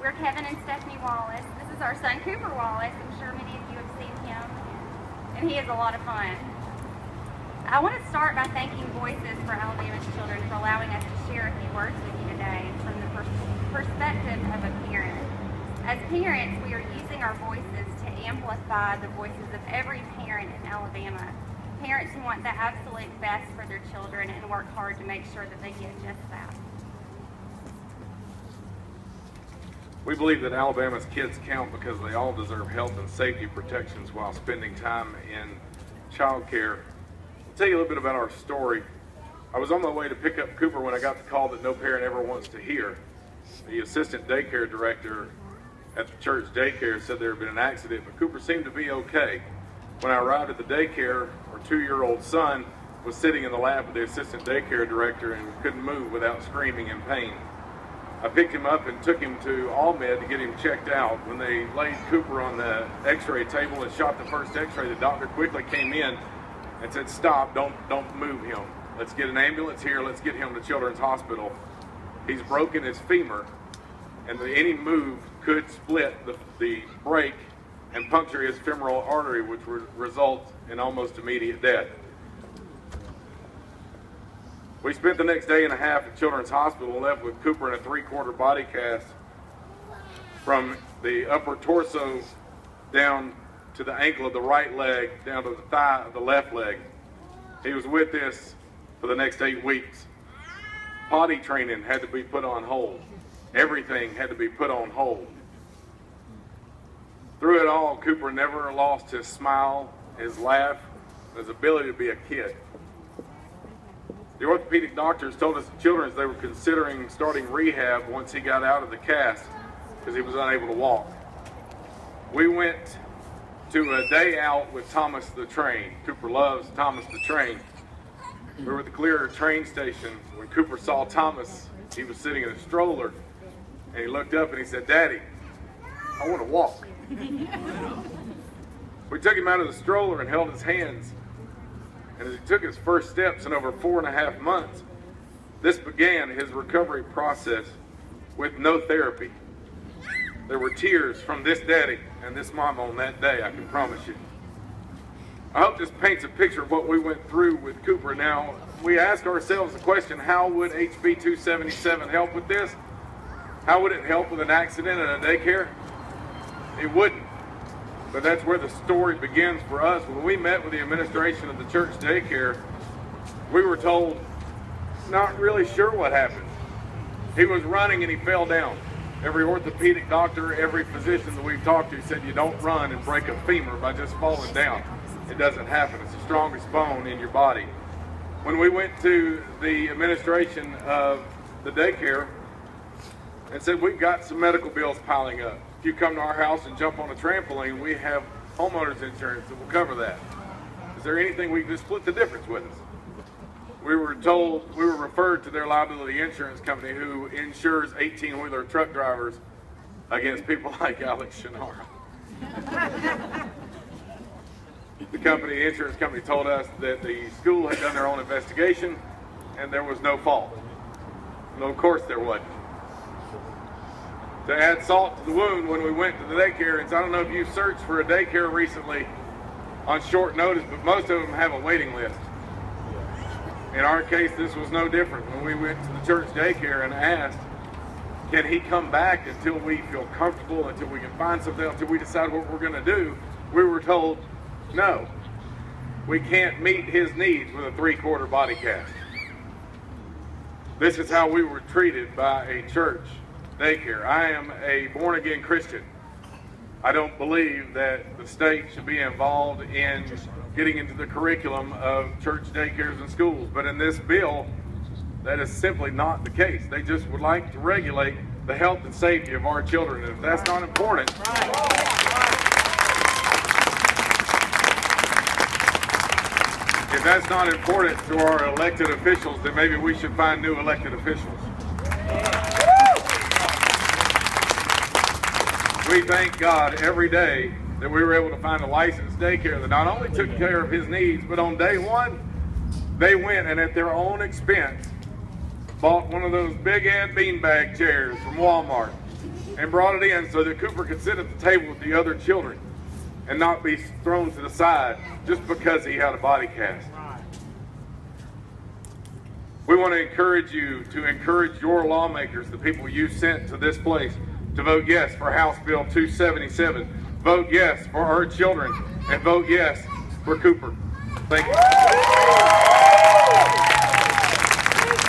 We're Kevin and Stephanie Wallace. This is our son, Cooper Wallace. I'm sure many of you have seen him, and he is a lot of fun. I want to start by thanking Voices for Alabama's Children for allowing us to share a few words with you today from the perspective of a parent. As parents, we are using our voices to amplify the voices of every parent in Alabama. Parents who want the absolute best for their children and work hard to make sure that they get just that. We believe that Alabama's kids count because they all deserve health and safety protections while spending time in child care. I'll tell you a little bit about our story. I was on my way to pick up Cooper when I got the call that no parent ever wants to hear. The assistant daycare director at the church daycare said there had been an accident, but Cooper seemed to be okay. When I arrived at the daycare, our 2-year-old son was sitting in the lap of the assistant daycare director and couldn't move without screaming in pain. I picked him up and took him to AllMed to get him checked out. When they laid Cooper on the x-ray table and shot the first x-ray, the doctor quickly came in and said, "Stop, don't move him. Let's get an ambulance here, let's get him to Children's Hospital. He's broken his femur, and any move could split the break and puncture his femoral artery, which would result in almost immediate death." We spent the next day and a half at Children's Hospital and left with Cooper in a 3/4 body cast from the upper torso down to the ankle of the right leg, down to the thigh of the left leg. He was with this for the next 8 weeks. Potty training had to be put on hold. Everything had to be put on hold. Through it all, Cooper never lost his smile, his laugh, his ability to be a kid. The orthopedic doctors told us at Children's they were considering starting rehab once he got out of the cast because he was unable to walk. We went to a day out with Thomas the Train. Cooper loves Thomas the Train. We were at the Clear train station. When Cooper saw Thomas, he was sitting in a stroller, and he looked up and he said, "Daddy, I want to walk." We took him out of the stroller and held his hands. And as he took his first steps in over 4.5 months, this began his recovery process with no therapy. There were tears from this daddy and this mom on that day, I can promise you. I hope this paints a picture of what we went through with Cooper. Now, we ask ourselves the question, how would HB 277 help with this? How would it help with an accident at a daycare? It wouldn't. But that's where the story begins for us. When we met with the administration of the church daycare, we were told, not really sure what happened. He was running and he fell down. Every orthopedic doctor, every physician that we've talked to said you don't run and break a femur by just falling down. It doesn't happen. It's the strongest bone in your body. When we went to the administration of the daycare and said, we've got some medical bills piling up. If you come to our house and jump on a trampoline, we have homeowners insurance that will cover that. Is there anything we can just split the difference with us? We were told, we were referred to their liability insurance company who insures 18-wheeler truck drivers against people like Alex Shinara. The insurance company told us that the school had done their own investigation and there was no fault. No, of course there wasn't. To add salt to the wound, when we went to the daycare, and I don't know if you've searched for a daycare recently on short notice, but most of them have a waiting list. In our case, this was no different. When we went to the church daycare and asked, can he come back until we feel comfortable, until we can find something, until we decide what we're going to do, we were told, no, we can't meet his needs with a 3/4 body cast. This is how we were treated by a church daycare. I am a born-again Christian. I don't believe that the state should be involved in getting into the curriculum of church daycares and schools, but in this bill, that is simply not the case. They just would like to regulate the health and safety of our children, and if that's not important, if that's not important to our elected officials, then maybe we should find new elected officials. We thank God every day that we were able to find a licensed daycare that not only took care of his needs, but on day one, they went and at their own expense bought one of those big-ass beanbag chairs from Walmart and brought it in so that Cooper could sit at the table with the other children and not be thrown to the side just because he had a body cast. We want to encourage you to encourage your lawmakers, the people you sent to this place, to vote yes for House Bill 277. Vote yes for our children, and vote yes for Cooper. Thank you.